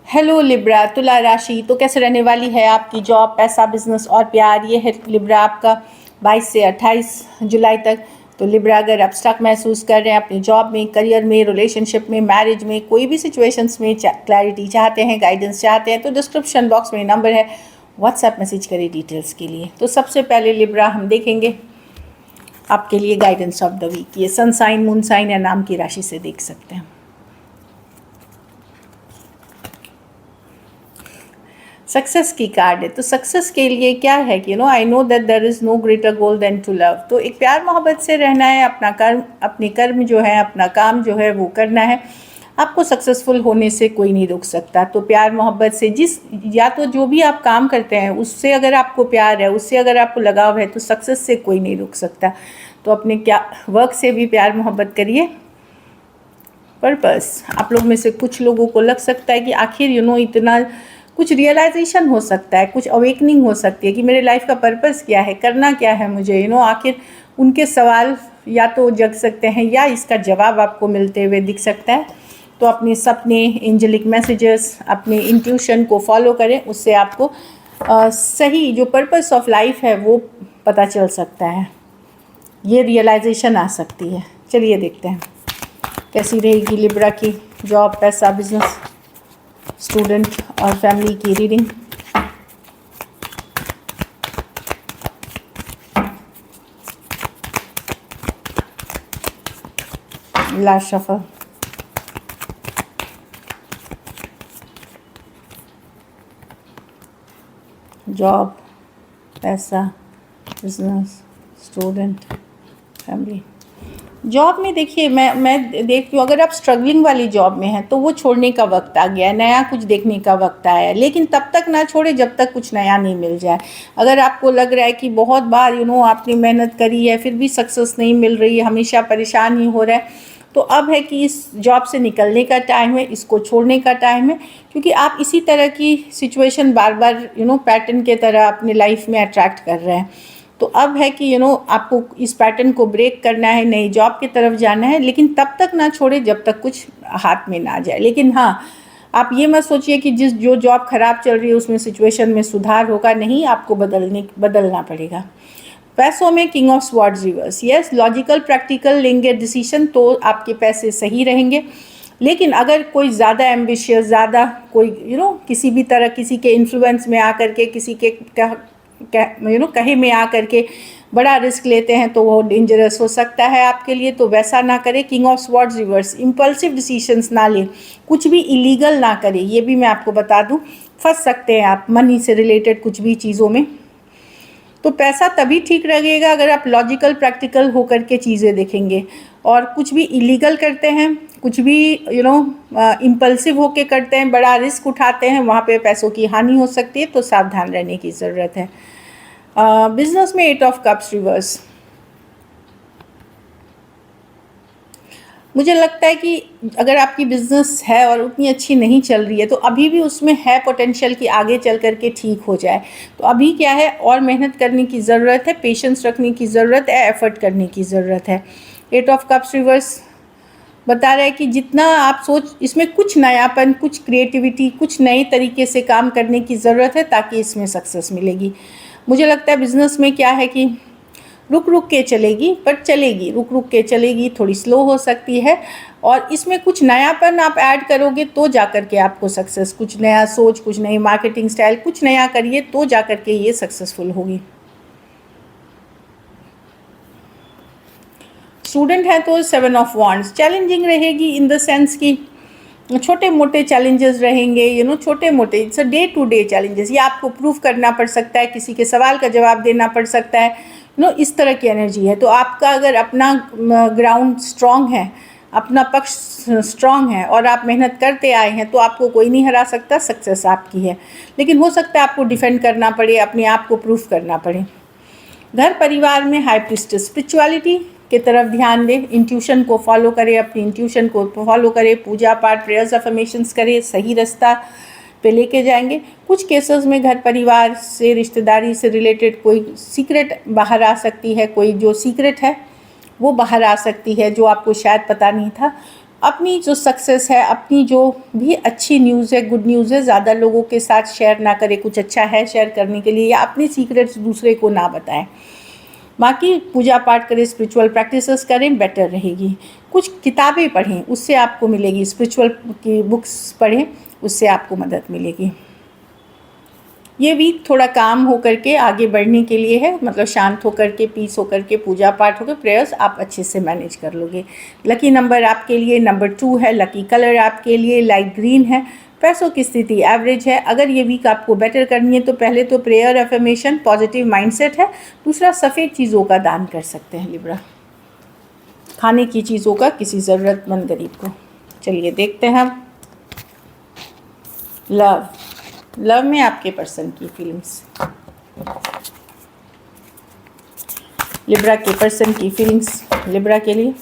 Hello Libra, तुला राशि तो कैसे रहने वाली है आपकी जॉब, पैसा, बिजनेस और प्यार। ये है लिब्रा आपका 22 से 28 जुलाई तक। तो लिब्रा, अगर आप स्टक महसूस कर रहे हैं अपनी जॉब में, करियर में, रिलेशनशिप में, मैरिज में, कोई भी सिचुएशंस में क्लैरिटी चाहते हैं, गाइडेंस चाहते हैं, तो डिस्क्रिप्शन बॉक्स में नंबर है, व्हाट्सएप मैसेज करें डिटेल्स के लिए। तो सबसे पहले लिब्रा हम देखेंगे आपके लिए गाइडेंस ऑफ द वीक। ये सन साइन, मून साइन या नाम की राशि से देख सकते हैं। सक्सेस की कार्ड है। तो सक्सेस के लिए क्या है कि I know that there is no greater goal than to love. तो एक प्यार मोहब्बत से रहना है, अपने कर्म जो है, अपना काम जो है वो करना है। आपको सक्सेसफुल होने से कोई नहीं रोक सकता। तो प्यार मोहब्बत से या तो जो भी आप काम करते हैं उससे अगर आपको प्यार है, उससे अगर आपको लगाव है, तो सक्सेस से कोई नहीं रोक सकता। तो अपने वर्क से भी प्यार मोहब्बत करिए। पर्पस, आप लोग में से कुछ लोगों को लग सकता है कि आखिर इतना कुछ रियलाइजेशन हो सकता है, कुछ अवेकनिंग हो सकती है कि मेरे लाइफ का पर्पस क्या है, करना क्या है मुझे। आखिर उनके सवाल या तो जग सकते हैं या इसका जवाब आपको मिलते हुए दिख सकता है। तो अपने सपने, एंजेलिक मैसेजेस, अपने इंट्यूशन को फॉलो करें, उससे आपको सही जो पर्पस ऑफ लाइफ है वो पता चल सकता है, ये रियलाइजेशन आ सकती है। चलिए देखते हैं कैसी रहेगी लिब्रा की जॉब, पैसा, बिजनेस, स्टूडेंट और फैमिली की रीडिंग। Last shuffle. जॉब, पैसा, बिजनेस, स्टूडेंट, फैमिली। जॉब में देखिए, मैं देखती हूँ अगर आप स्ट्रगलिंग वाली जॉब में हैं तो वो छोड़ने का वक्त आ गया है, नया कुछ देखने का वक्त आया है। लेकिन तब तक ना छोड़े जब तक कुछ नया नहीं मिल जाए। अगर आपको लग रहा है कि बहुत बार आपने मेहनत करी है फिर भी सक्सेस नहीं मिल रही है, हमेशा परेशान ही हो रहा है, तो अब है कि इस जॉब से निकलने का टाइम है, इसको छोड़ने का टाइम है। क्योंकि आप इसी तरह की सिचुएशन बार बार पैटर्न के तरह अपने लाइफ में अट्रैक्ट कर रहे हैं। तो अब है कि आपको इस पैटर्न को ब्रेक करना है, नई जॉब की तरफ जाना है। लेकिन तब तक ना छोड़े जब तक कुछ हाथ में ना जाए। लेकिन हाँ, आप ये मत सोचिए कि जो जॉब ख़राब चल रही है उसमें सिचुएशन में सुधार होगा, नहीं, आपको बदलना पड़ेगा। पैसों में king of swords reverse. Yes, logical practical लेंगे डिसीजन तो आपके पैसे सही रहेंगे। लेकिन अगर कोई ज़्यादा एम्बिशियस, ज़्यादा कोई किसी भी तरह किसी के इन्फ्लुएंस में आकर के, किसी के कहे में आकर के बड़ा रिस्क लेते हैं तो वो डेंजरस हो सकता है आपके लिए। तो वैसा ना करें। King of swords reverse, impulsive decisions ना लें, कुछ भी इलीगल ना करें, ये भी मैं आपको बता दूं। फंस सकते हैं आप मनी से रिलेटेड कुछ भी चीज़ों में। तो पैसा तभी ठीक रहेगा अगर आप लॉजिकल प्रैक्टिकल होकर के चीज़ें देखेंगे। और कुछ भी इलीगल करते हैं, कुछ भी इम्पल्सिव होके करते हैं, बड़ा रिस्क उठाते हैं, वहाँ पे पैसों की हानि हो सकती है। तो सावधान रहने की ज़रूरत है। बिजनेस में 8 ऑफ कप्स रिवर्स। मुझे लगता है कि अगर आपकी बिज़नेस है और उतनी अच्छी नहीं चल रही है तो अभी भी उसमें है पोटेंशियल कि आगे चल कर के ठीक हो जाए। तो अभी क्या है, और मेहनत करने की ज़रूरत है, पेशेंस रखने की ज़रूरत है, एफर्ट करने की ज़रूरत है। 8 ऑफ कप्स रिवर्स बता रहा है कि जितना आप इसमें कुछ नयापन, कुछ क्रिएटिविटी, कुछ नए तरीके से काम करने की ज़रूरत है ताकि इसमें सक्सेस मिलेगी। मुझे लगता है बिज़नेस में क्या है कि रुक रुक के चलेगी, पर चलेगी, रुक रुक के चलेगी, थोड़ी स्लो हो सकती है। और इसमें कुछ नयापन आप ऐड करोगे तो जाकर के आपको सक्सेस, कुछ नया सोच, कुछ नई मार्केटिंग स्टाइल, कुछ नया करिए तो जाकर के ये सक्सेसफुल होगी। स्टूडेंट है तो 7 ऑफ वॉन्ड्स, चैलेंजिंग रहेगी इन द सेंस कि छोटे मोटे चैलेंजेस रहेंगे, छोटे मोटे, it's a day to day challenges. ये आपको प्रूव करना पड़ सकता है, किसी के सवाल का जवाब देना पड़ सकता है, इस तरह की एनर्जी है। तो आपका अगर अपना ग्राउंड स्ट्रांग है, अपना पक्ष स्ट्रांग है और आप मेहनत करते आए हैं तो आपको कोई नहीं हरा सकता, सक्सेस आपकी है। लेकिन हो सकता है आपको डिफेंड करना पड़े, अपने आप को प्रूफ करना पड़े। घर परिवार में हाई प्रीस्टेस, स्पिरिचुअलिटी की तरफ ध्यान दें, इंट्यूशन को फॉलो करें, अपनी इंट्यूशन को फॉलो करें, पूजा पाठ, प्रेयर्स, अफर्मेशंस करें, सही रास्ता पे लेके जाएंगे। कुछ केसेस में घर परिवार से, रिश्तेदारी से रिलेटेड कोई सीक्रेट बाहर आ सकती है, कोई जो सीक्रेट है वो बाहर आ सकती है जो आपको शायद पता नहीं था। अपनी जो सक्सेस है, अपनी जो भी अच्छी न्यूज़ है, गुड न्यूज़ है, ज़्यादा लोगों के साथ शेयर ना करें। कुछ अच्छा है शेयर करने के लिए, या अपने सीक्रेट्स दूसरे को ना बताएं। बाकी पूजा पाठ करें, स्पिरिचुअल प्रैक्टिसेस करें, बेटर रहेगी। कुछ किताबें पढ़ें, उससे आपको मिलेगी, स्पिरिचुअल की बुक्स पढ़ें, उससे आपको मदद मिलेगी। ये वीक थोड़ा काम होकर के आगे बढ़ने के लिए है, मतलब शांत होकर के, पीस होकर के, पूजा पाठ होकर, प्रेयर्स आप अच्छे से मैनेज कर लोगे। लकी नंबर आपके लिए नंबर 2 है। लकी कलर आपके लिए लाइट ग्रीन है। पैसों की स्थिति एवरेज है। अगर ये वीक आपको बेटर करनी है तो पहले तो प्रेयर, अफर्मेशन, पॉजिटिव माइंडसेट है। दूसरा, सफ़ेद चीज़ों का दान कर सकते हैं लिब्रा, खाने की चीज़ों का, किसी ज़रूरतमंद गरीब को। चलिए देखते हैं हम लव में आपके पर्सन की फीलिंग्स। लिब्रा के पर्सन की फीलिंग्स लिब्रा के लिए।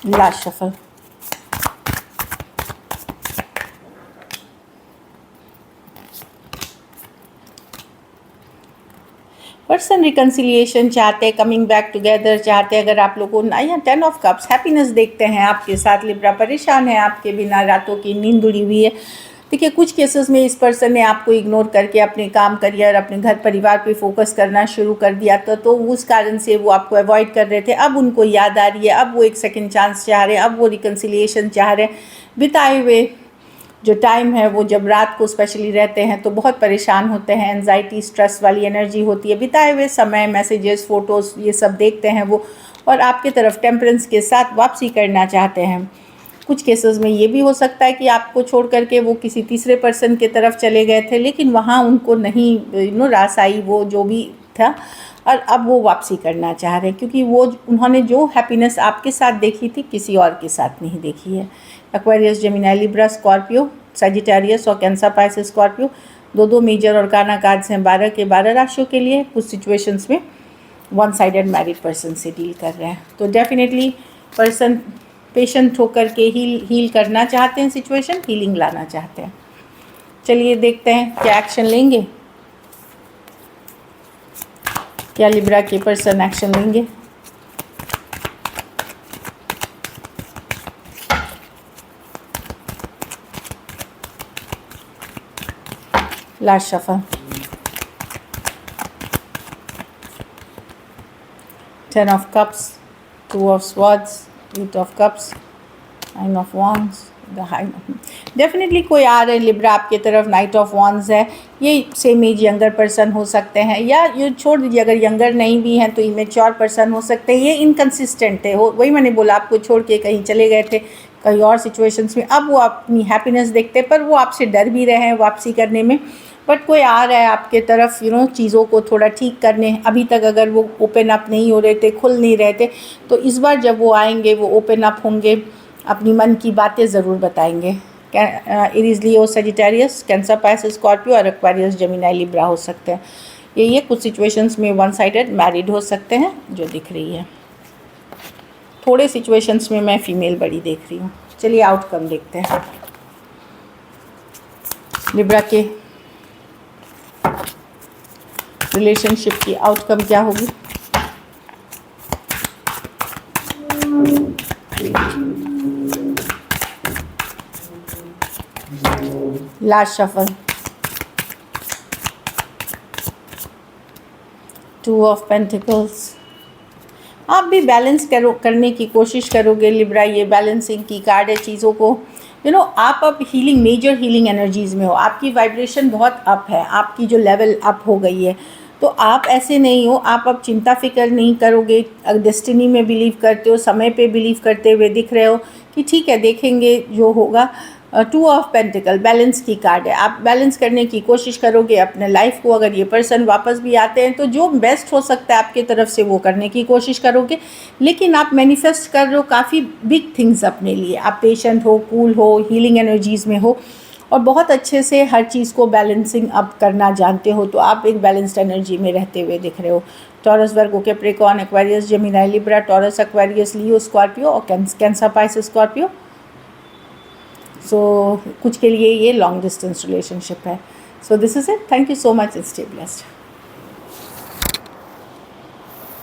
Last shuffle. पर्सन रिकन्सिलिएशन चाहते हैं, कमिंग बैक टुगेदर चाहते हैं। अगर आप लोगों को या 10 ऑफ कप्स, हैप्पीनेस देखते हैं आपके साथ। लिब्रा परेशान है आपके बिना, रातों की नींद उड़ी हुई है। देखिए, कुछ केसेस में इस पर्सन ने आपको इग्नोर करके अपने काम, करियर, अपने घर परिवार पे फोकस करना शुरू कर दिया था, तो उस कारण से वो आपको अवॉइड कर रहे थे। अब उनको याद आ रही है, अब वो एक सेकंड चांस चाह रहे हैं, अब वो रिकन्सिलिएशन चाह रहे हैं। बिताए हुए जो टाइम है, वो जब रात को स्पेशली रहते हैं तो बहुत परेशान होते हैं, एंजाइटी, स्ट्रेस वाली एनर्जी होती है। बिताए हुए समय, मैसेजेस, फ़ोटोज़, ये सब देखते हैं वो, और आपके तरफ टेम्परेंस के साथ वापसी करना चाहते हैं। कुछ केसेस में ये भी हो सकता है कि आपको छोड़ करके वो किसी तीसरे पर्सन के तरफ चले गए थे, लेकिन वहाँ उनको नहीं रास आई वो जो भी था, और अब वो वापसी करना चाह रहे हैं, क्योंकि वो उन्होंने जो हैप्पीनेस आपके साथ देखी थी, किसी और के साथ नहीं देखी है। Aquarius, Gemini, Libra, Scorpio, Sagittarius और कैंसर, पाइसेस, स्कॉर्पियो, दो मेजर और काना कार्ड्स हैं 12 के 12 राशियों के लिए। कुछ सिचुएशंस में वन साइडेड मैरिड पर्सन से डील कर रहे हैं, तो डेफिनेटली पर्सन पेशेंट होकर के हील करना चाहते हैं, सिचुएशन हीलिंग लाना चाहते हैं। चलिए देखते हैं क्या एक्शन लेंगे, क्या लिब्रा के पर्सन एक्शन लेंगे। Last shuffle. 10 of cups, 2 of swords, 8 of cups, 9 of wands, the high. Definitely कोई आ रहे हैं लिब्रा आपके तरफ, नाइट ऑफ वॉन्ड्स है। ये सेम एज यंगर पर्सन हो सकते हैं, या ये छोड़ दीजिए, अगर यंगर नहीं भी हैं तो इमेच्योर पर्सन हो सकते हैं। ये इनकन्सिस्टेंट है, वही मैंने बोला, आपको छोड़ के कहीं चले गए थे कहीं और सिचुएशंस में। अब वो अपनी हैप्पीनेस देखते, पर वो आपसे डर भी रहे हैं वापसी करने में। बट कोई आ रहा है आपके तरफ चीज़ों को थोड़ा ठीक करने। अभी तक अगर वो ओपन अप नहीं हो रहे थे, खुल नहीं रहे थे, तो इस बार जब वो आएंगे वो ओपन अप होंगे, अपनी मन की बातें ज़रूर बताएंगे। एरीज, लियो, सजिटेरियस, कैंसर, पाइसेस, स्कॉर्पियो और एक्वेरियस, जेमिनी, लिब्रा हो सकते हैं। ये कुछ सिचुएशंस में वन साइडेड मैरिड हो सकते हैं जो दिख रही है। थोड़े सिचुएशंस में मैं फीमेल बड़ी देख रही हूँ। चलिए आउटकम देखते हैं लिब्रा के रिलेशनशिप की आउटकम क्या होगी। Last shuffle, 2 of pentacles. आप भी बैलेंस करने की कोशिश करोगे लिब्रा। ये बैलेंसिंग की कार्ड है चीज़ों को। आप अब हीलिंग, मेजर हीलिंग एनर्जीज़ में हो। आपकी वाइब्रेशन बहुत अप है, आपकी जो लेवल अप हो गई है, तो आप ऐसे नहीं हो। आप अब चिंता फिक्र नहीं करोगे। डेस्टिनी में बिलीव करते हो, समय पे बिलीव करते हुए दिख रहे हो कि ठीक है, देखेंगे जो होगा। 2 ऑफ पेंटिकल बैलेंस की कार्ड है। आप बैलेंस करने की कोशिश करोगे अपने लाइफ को। अगर ये पर्सन वापस भी आते हैं तो जो बेस्ट हो सकता है आपकी तरफ से वो करने की कोशिश करोगे। लेकिन आप मैनिफेस्ट कर रहे हो काफ़ी बिग थिंग्स अपने लिए। आप पेशेंट हो, कूल हो, हीलिंग एनर्जीज़ में हो, और बहुत अच्छे से हर चीज़ को बैलेंसिंग अप करना जानते हो। तो आप एक बैलेंस्ड एनर्जी में रहते हुए दिख रहे हो। Taurus, Virgo, Capricorn, Aquarius, Gemini, Libra, Taurus, Aquarius, Leo, Scorpio और कैंसर, पाइसेस, स्कॉर्पियो। सो कुछ के लिए ये लॉन्ग डिस्टेंस रिलेशनशिप है। So this is it. Thank you so much and stay blessed.